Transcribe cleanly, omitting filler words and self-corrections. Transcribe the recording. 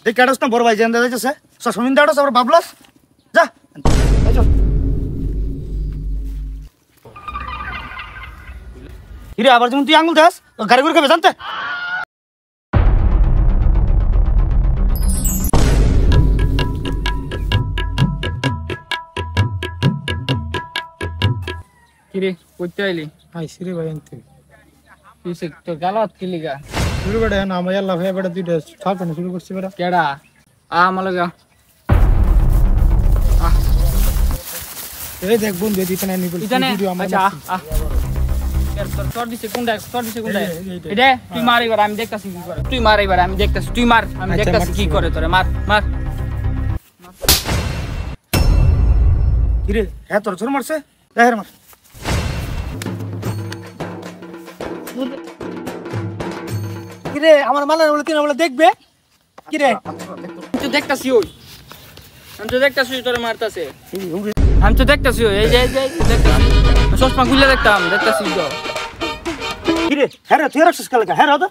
এই কাটাস না বড় ভাই জানতে যাইতেছে সমিন দাঁড়াস আবার বাবলাস যা হিরে আবার যেমন তুই আঙুল দাস গাড়ি করে খাবে জানতে কিরে কইতে আইলি আইছি রে ভাই আনতে তুই সে তো গালাত কি লিগা শুরু করে না আমার আল্লাহ ভাই বেটা দুইটা ছাড় না শুরু করছি বেটা কেডা আমালগা এই দেখ বন্ধু দিতে না নিবল ইতানে ভিডিও আমার আচ্ছা তোর দিছে কোনটা এটা তুই মার এবার আমি দেখতাছি কি করে তুই মার এবার আমি দেখতাছি তুই মার আমি দেখতাছি কি করে তোরে মার মার হিরে হ্যাঁ তোর ছোট মারছে দেহের মার কিরে আমার মালার বলে তিন বলে দেখবে কিরে তুই দেখতাছি ওই আমি তো দেখতাছি তোরে মারতাছে আমি তো দেখতাছি ওই এই যে দেখতাছি চশমা খুলে দেখতাছি তো হিরে হ্যাঁ তুই রাখছিস কালকে হ্যাঁ রাধা